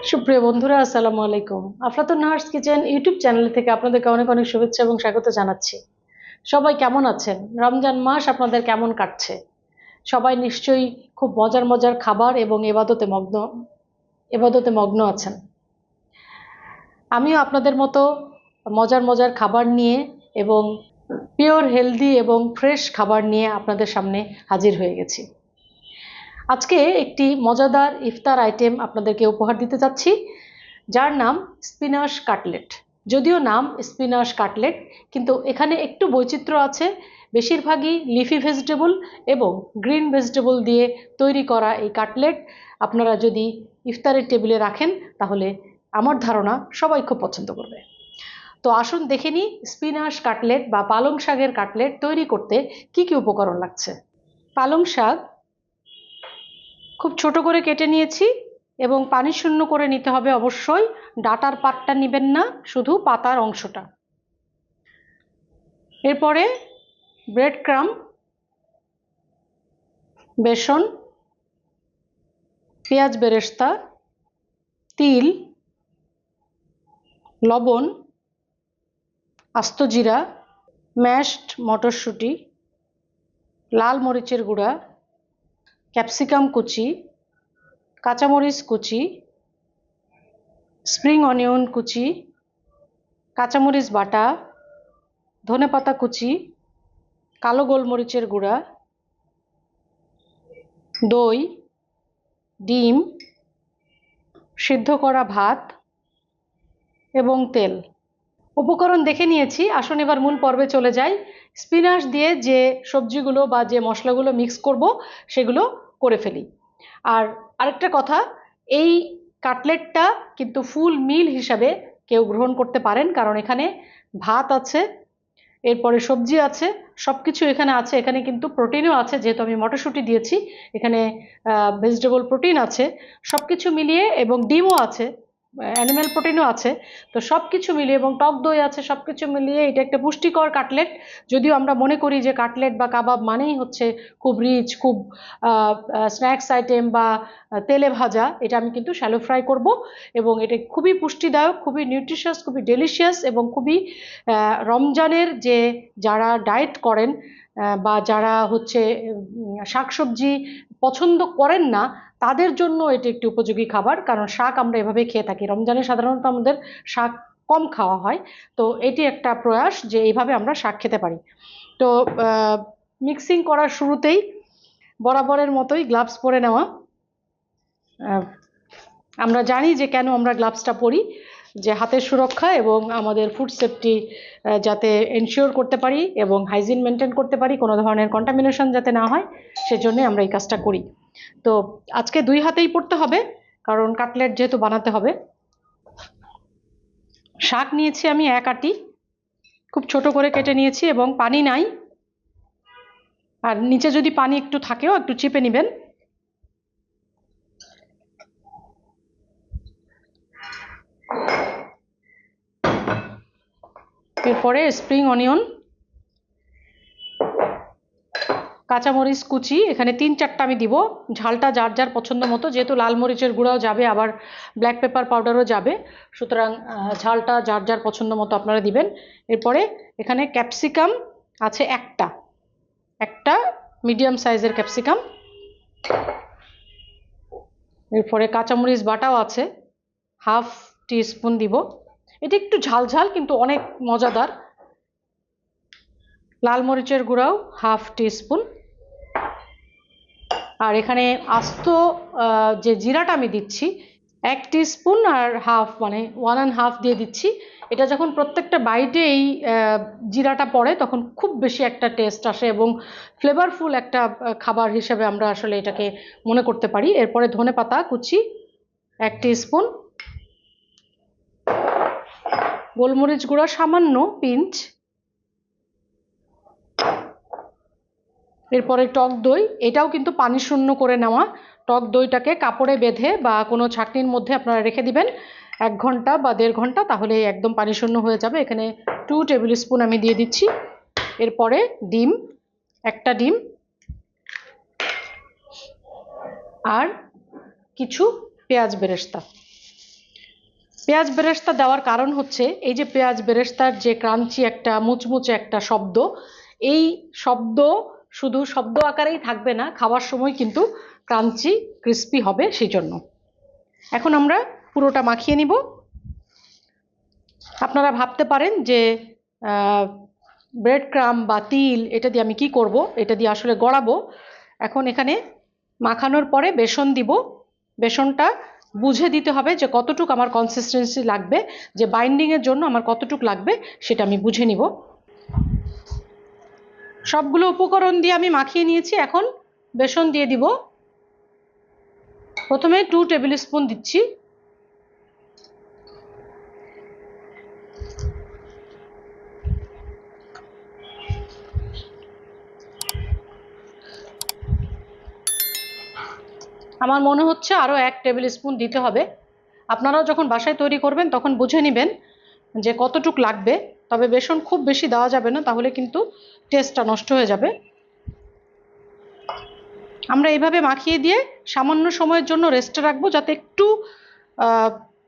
সুপ্রিয় বন্ধুরা, আসসালামু আলাইকুম। আফলাতুন নাহার্স কিচেন ইউটিউব চ্যানেল থেকে আপনাদেরকে অনেক অনেক শুভেচ্ছা এবং স্বাগত জানাচ্ছি। সবাই কেমন আছেন? রমজান মাস আপনাদের কেমন কাটছে? সবাই নিশ্চয়ই খুব মজার মজার খাবার এবং এবাদতে মগ্ন আছেন। আমিও আপনাদের মতো মজার মজার খাবার নিয়ে এবং পিওর হেলদি এবং ফ্রেশ খাবার নিয়ে আপনাদের সামনে হাজির হয়ে গেছি। আজকে একটি মজাদার ইফতার আইটেম আপনাদেরকে উপহার দিতে যাচ্ছি, যার নাম স্পিনাচ কাটলেট। যদিও নাম স্পিনাচ কাটলেট, কিন্তু এখানে একটু বৈচিত্র্য আছে। বেশিরভাগই লিফি ভেজিটেবল এবং গ্রিন ভেজিটেবল দিয়ে তৈরি করা এই কাটলেট আপনারা যদি ইফতারের টেবিলে রাখেন তাহলে আমার ধারণা সবাই খুব পছন্দ করবে। তো আসুন দেখে নিই স্পিনাচ কাটলেট বা পালং শাকের কাটলেট তৈরি করতে কি কি উপকরণ লাগছে। পালং শাক খুব ছোট করে কেটে নিয়েছি এবং পানি শূন্য করে নিতে হবে অবশ্যই। ডাঁটার পাতটা নেবেন না, শুধু পাতার অংশটা। এরপরে ব্রেড ক্রাম, বেসন, পেঁয়াজ বেরেস্তা, তিল, লবণ, আস্ত জিরা, ম্যাশড মটরশুঁটি, লাল মরিচের গুঁড়া, ক্যাপসিকাম কুচি, কাঁচামরিচ কুচি, স্প্রিং অনিয়ন কুচি, কাঁচামরিচ বাটা, ধনেপাতা কুচি, কালো গোলমরিচের গুঁড়া, দই, ডিম, সিদ্ধ করা ভাত এবং তেল। উপকরণ দেখে নিয়েছি, আসুন এবার মূল পর্বে চলে যাই। স্পিনাচ দিয়ে যে সবজিগুলো বা যে মশলাগুলো মিক্স করব সেগুলো করে ফেলি। আর আরেকটা কথা, এই কাটলেটটা কিন্তু ফুল মিল হিসাবে কেউ গ্রহণ করতে পারেন, কারণ এখানে ভাত আছে, এরপরে সবজি আছে, সব কিছু এখানে আছে। এখানে কিন্তু প্রোটিনও আছে, যেহেতু আমি মটরশুঁটি দিয়েছি, এখানে ভেজিটেবল প্রোটিন আছে সব কিছু মিলিয়ে, এবং ডিমও আছে, অ্যানিম্যাল প্রোটিনও আছে। তো সব কিছু মিলিয়ে, এবং টক দই আছে, সব কিছু মিলিয়ে এটা একটা পুষ্টিকর কাটলেট। যদিও আমরা মনে করি যে কাটলেট বা কাবাব মানেই হচ্ছে খুব রিচ, খুব স্ন্যাক্স আইটেম বা তেলে ভাজা, এটা আমি কিন্তু শ্যালো ফ্রাই করব। এবং এটা খুবই পুষ্টিদায়ক, খুবই নিউট্রিশিয়াস, খুবই ডেলিশিয়াস এবং খুবই রমজানের যে যারা ডায়েট করেন বা যারা হচ্ছে শাকসবজি পছন্দ করেন না, তাদের জন্য এটি একটি উপযোগী খাবার। কারণ শাক আমরা এভাবে খেয়ে থাকি, রমজানে সাধারণত আমাদের শাক কম খাওয়া হয়। তো এটি একটা প্রয়াস যে এইভাবে আমরা শাক খেতে পারি। তো মিক্সিং করার শুরুতেই বরাবরের মতোই গ্লাভস পরে নেওয়া। আমরা জানি যে কেন আমরা গ্লাভসটা পরি, যে হাতের সুরক্ষা এবং আমাদের ফুড সেফটি যাতে এনশিওর করতে পারি এবং হাইজিন মেনটেন করতে পারি, কোনো ধরনের কন্টামিনেশন যাতে না হয়, সেজন্যই আমরা এই কাজটা করি। তো আজকে দুই হাতেই পড়তে হবে, কারণ কাটলেট যেহেতু বানাতে হবে। শাক নিয়েছি আমি এক আটি, খুব ছোট করে কেটে নিয়েছি এবং পানি নাই, আর নিচে যদি পানি একটু থাকেও একটু চিপে নেবেন। এরপরে স্প্রিং অনিয়ন, কাঁচামরিচ কুচি, এখানে 3-4টা আমি দিব। ঝালটা যার যার পছন্দ মতো, যেহেতু লাল মরিচের গুঁড়াও যাবে, আবার ব্ল্যাক পেপার পাউডারও যাবে, সুতরাং ঝালটা যার যার পছন্দ মতো আপনারা দিবেন। এরপরে এখানে ক্যাপসিকাম আছে একটা মিডিয়াম সাইজের ক্যাপসিকাম। এরপরে কাঁচামরিচ বাটাও আছে, হাফ টিস্পুন দিব। এটা একটু ঝাল ঝাল কিন্তু অনেক মজাদার। লাল মরিচের গুঁড়াও হাফ টিস্পুন। আর এখানে আস্ত যে জিরাটা আমি দিচ্ছি 1 টিস্পুন আর হাফ, মানে 1.5 দিয়ে দিচ্ছি। এটা যখন প্রত্যেকটা বাইটে এই জিরাটা পড়ে তখন খুব বেশি একটা টেস্ট আসে এবং ফ্লেভারফুল একটা খাবার হিসেবে আমরা আসলে এটাকে মনে করতে পারি। এরপরে ধনেপাতা কুচি 1 টিস্পুন, গোলমরিচ গুঁড়া সামান্য পিঞ্চ, এরপরে টক দই, এটাও কিন্তু পানি শূন্য করে নেওয়া। টক দইটাকে কাপড়ে বেঁধে বা কোনো ছাঁকনির মধ্যে আপনারা রেখে দিবেন 1 ঘন্টা বা 1.5 ঘন্টা, তাহলে একদম পানি শূন্য হয়ে যাবে। এখানে 2 টেবিল স্পুন আমি দিয়ে দিচ্ছি। এরপরে ডিম, একটা ডিম, আর কিছু পেঁয়াজ বেরেস্তা। পেঁয়াজ বেরেস্তা দেওয়ার কারণ হচ্ছে এই যে পেঁয়াজ বেরেস্তার যে ক্রাঞ্চি একটা মুচমুচে একটা শব্দ, এই শব্দ শুধু শব্দ আকারেই থাকবে না, খাওয়ার সময় কিন্তু ক্রাঞ্চি ক্রিস্পি হবে সেই জন্য। এখন আমরা পুরোটা মাখিয়ে নিব। আপনারা ভাবতে পারেন যে ব্রেড ক্রাম বা তিল এটা দিয়ে আমি কি করব, এটা দিয়ে আসলে গড়াবো। এখন এখানে মাখানোর পরে বেসন দিব। বেসনটা বুঝে দিতে হবে যে কতটুক আমার কনসিস্টেন্সি লাগবে, যে বাইন্ডিংয়ের জন্য আমার কতটুক লাগবে সেটা আমি বুঝে নিব। সবগুলো উপকরণ দিয়ে আমি মাখিয়ে নিয়েছি। এখন বেসন দিয়ে দিব। প্রথমে 2 টেবিল স্পুন দিচ্ছি। আমার মনে হচ্ছে আরও 1 টেবিল স্পুন দিতে হবে। আপনারাও যখন বাসায় তৈরি করবেন তখন বুঝে নেবেন যে কতটুক লাগবে। তবে বেসন খুব বেশি দেওয়া যাবে না, তাহলে কিন্তু টেস্টটা নষ্ট হয়ে যাবে। আমরা এইভাবে মাখিয়ে দিয়ে সামান্য সময়ের জন্য রেস্টে রাখবো, যাতে একটু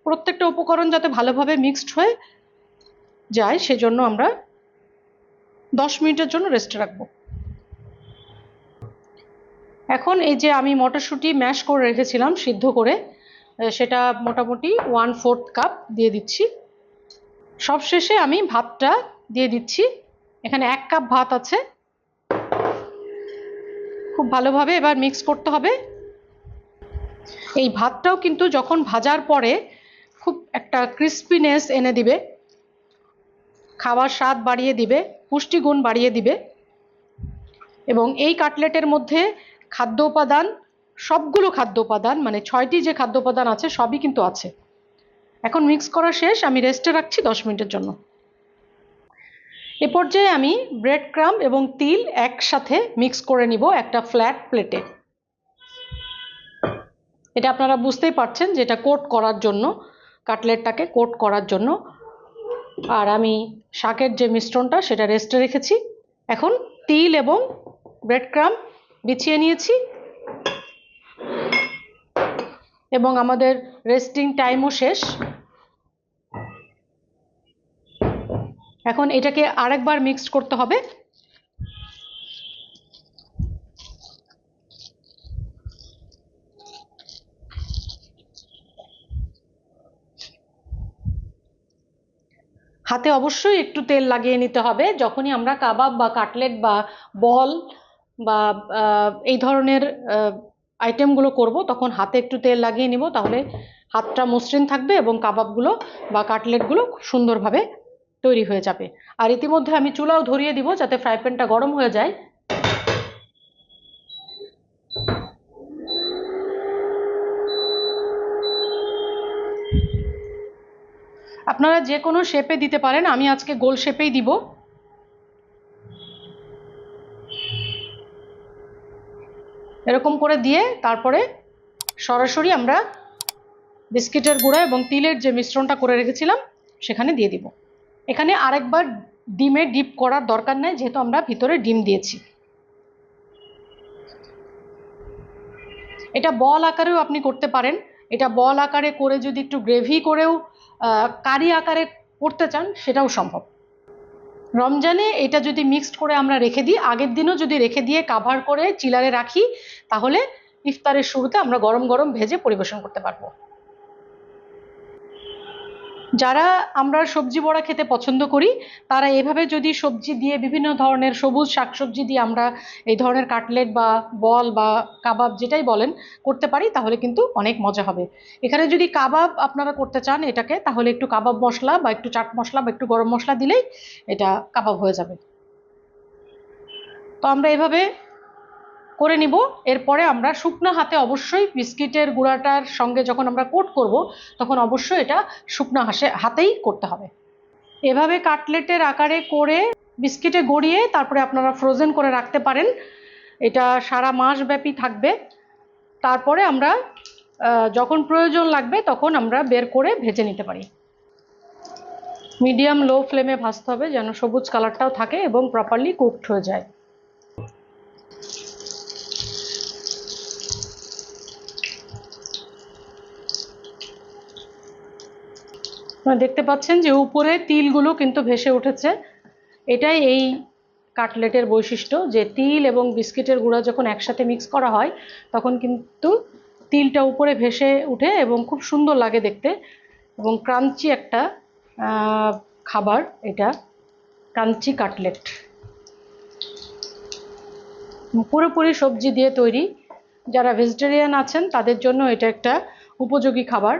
প্রত্যেকটা উপকরণ যাতে ভালোভাবে মিক্সড হয়ে যায়, সেজন্য আমরা 10 মিনিটের জন্য রেস্টে রাখবো। এখন এই যে আমি মটরশুঁটি ম্যাশ করে রেখেছিলাম সিদ্ধ করে, সেটা মোটামুটি 1/4 কাপ দিয়ে দিচ্ছি। সবশেষে আমি ভাতটা দিয়ে দিচ্ছি। এখানে 1 কাপ ভাত আছে। খুব ভালোভাবে এবার মিক্স করতে হবে। এই ভাতটাও কিন্তু যখন ভাজার পরে খুব একটা ক্রিস্পিনেস এনে দিবে, খাওয়ার স্বাদ বাড়িয়ে দিবে, পুষ্টিগুণ বাড়িয়ে দিবে। এবং এই কাটলেটের মধ্যে খাদ্য উপাদান, সবগুলো খাদ্য উপাদান মানে 6টি যে খাদ্য উপাদান আছে সবই কিন্তু আছে। এখন মিক্স করা শেষ, আমি রেস্টে রাখছি 10 মিনিটের জন্য। এ পর্যায়ে আমি ব্রেড ক্রাম্ব এবং তিল একসাথে মিক্স করে নিব একটা ফ্ল্যাট প্লেটে। এটা আপনারা বুঝতেই পারছেন যে এটা কোট করার জন্য, কাটলেটটাকে কোট করার জন্য। আর আমি শাকের যে মিশ্রণটা সেটা রেস্টে রেখেছি। এখন তিল এবং ব্রেড ক্রাম্ব বিছিয়ে নিয়েছি এবং আমাদের রেস্টিং টাইমও শেষ। এখন এটাকে আরেকবার মিক্সড করতে হবে। হাতে অবশ্যই একটু তেল লাগিয়ে নিতে হবে। যখনই আমরা কাবাব বা কাটলেট বা বল বা এই ধরনের আইটেমগুলো করব, তখন হাতে একটু তেল লাগিয়ে নিব, তাহলে হাতটা মসৃণ থাকবে এবং কাবাবগুলো বা কাটলেটগুলো খুব সুন্দরভাবে তৈরি হয়ে যাবে। আর ইতিমধ্যে আমি চুলাও ধরিয়ে দিব যাতে ফ্রাই প্যানটা গরম হয়ে যায়। আপনারা যে কোনো শেপে দিতে পারেন, আমি আজকে গোল শেপেই দিব। এরকম করে দিয়ে তারপরে সরাসরি আমরা বিস্কিটের গুঁড়া এবং তিলের যে মিশ্রণটা করে রেখেছিলাম সেখানে দিয়ে দিব। এখানে আরেকবার ডিমে ডিপ করার দরকার নেই, যেহেতু আমরা ভিতরে ডিম দিয়েছি। এটা বল আকারেও আপনি করতে পারেন। এটা বল আকারে করে যদি একটু গ্রেভি করেও কারি আকারে করতে চান সেটাও সম্ভব। রমজানে এটা যদি মিক্সড করে আমরা রেখে দিই, আগের দিনও যদি রেখে দিয়ে কাভার করে চিলারে রাখি, তাহলে ইফতারের শুরুতে আমরা গরম গরম ভেজে পরিবেশন করতে পারবো। যারা আমরা সবজি বড়া খেতে পছন্দ করি, তারা এভাবে যদি সবজি দিয়ে, বিভিন্ন ধরনের সবুজ শাকসবজি দিয়ে আমরা এই ধরনের কাটলেট বা বল বা কাবাব যেটাই বলেন করতে পারি, তাহলে কিন্তু অনেক মজা হবে। এখানে যদি কাবাব আপনারা করতে চান এটাকে, তাহলে একটু কাবাব মশলা বা একটু চাট মশলা বা একটু গরম মশলা দিলেই এটা কাবাব হয়ে যাবে। তো আমরা এভাবে করে নিব। এরপরে আমরা শুকনো হাতে অবশ্যই বিস্কিটের গুঁড়াটার সঙ্গে যখন আমরা কোট করব, তখন অবশ্যই এটা শুকনো হাতেই করতে হবে। এভাবে কাটলেটের আকারে করে বিস্কিটে গড়িয়ে তারপরে আপনারা ফ্রোজেন করে রাখতে পারেন। এটা সারা মাস ব্যাপী থাকবে। তারপরে আমরা যখন প্রয়োজন লাগবে তখন আমরা বের করে ভেজে নিতে পারি। মিডিয়াম লো ফ্লেমে ভাজতে হবে যেন সবুজ কালারটাও থাকে এবং প্রপারলি কুকড হয়ে যায়। আপনারা দেখতে পাচ্ছেন যে উপরে তিলগুলো কিন্তু ভেসে উঠেছে। এটাই এই কাটলেটের বৈশিষ্ট্য, যে তিল এবং বিস্কিটের গুঁড়া যখন একসাথে মিক্স করা হয় তখন কিন্তু তিলটা উপরে ভেসে উঠে এবং খুব সুন্দর লাগে দেখতে, এবং ক্রাঞ্চি একটা খাবার এটা, ক্রাঞ্চি কাটলেট। পুরোপুরি সবজি দিয়ে তৈরি। যারা ভেজিটেরিয়ান আছেন তাদের জন্য এটা একটা উপযোগী খাবার,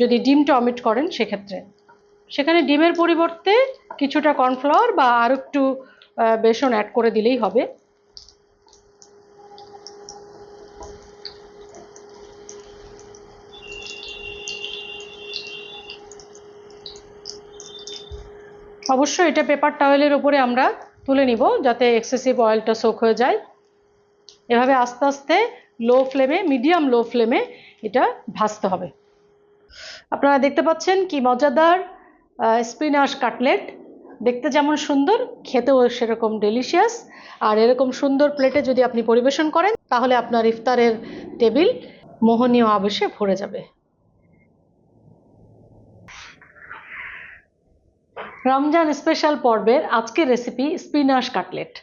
যদি ডিমটা অমিট করেন সেক্ষেত্রে। সেখানে ডিমের পরিবর্তে কিছুটা কর্নফ্লাওয়ার বা আর একটু বেসন অ্যাড করে দিলেই হবে। অবশ্যই এটা পেপার টাওয়েলের উপরে আমরা তুলে নিব যাতে এক্সেসিভ অয়েলটা সোক হয়ে যায়। এভাবে আস্তে আস্তে লো ফ্লেমে, মিডিয়াম লো ফ্লেমে এটা ভাজতে হবে। আপনারা দেখতে পাচ্ছেন কি মজাদার স্পিনাচ কাটলেট, দেখতে যেমন সুন্দর, খেতেও সেরকম ডেলিশিয়াস। আর এরকম সুন্দর প্লেটে যদি আপনি পরিবেশন করেন তাহলে আপনার ইফতারের টেবিল মোহনীয় আবেশে ভরে যাবে। রমজান স্পেশাল পর্বের আজকের রেসিপি স্পিনাচ কাটলেট।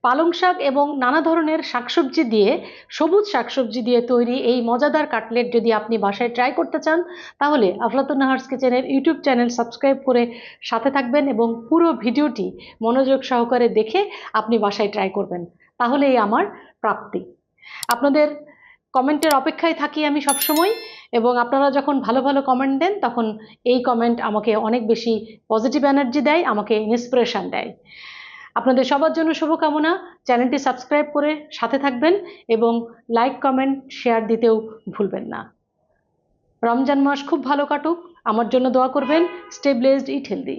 পালং শাক এবং নানা ধরনের শাকসবজি দিয়ে, সবুজ শাকসবজি দিয়ে তৈরি এই মজাদার কাটলেট যদি আপনি বাসায় ট্রাই করতে চান তাহলে আফলাতুন নাহার্স কিচেনের ইউটিউব চ্যানেল সাবস্ক্রাইব করে সাথে থাকবেন এবং পুরো ভিডিওটি মনোযোগ সহকারে দেখে আপনি বাসায় ট্রাই করবেন, তাহলেই আমার প্রাপ্তি। আপনাদের কমেন্টের অপেক্ষায় থাকি আমি সবসময়, এবং আপনারা যখন ভালো ভালো কমেন্ট দেন তখন এই কমেন্ট আমাকে অনেক বেশি পজিটিভ এনার্জি দেয়, আমাকে ইন্সপিরেশন দেয়। আপনাদের সবার জন্য শুভকামনা। চ্যানেলটি সাবস্ক্রাইব করে সাথে থাকবেন এবং লাইক, কমেন্ট, শেয়ার দিতেও ভুলবেন না। রমজান মাস খুব ভালো কাটুক, আমার জন্য দোয়া করবেন। স্টে ব্লেসড, ইট হেলদি।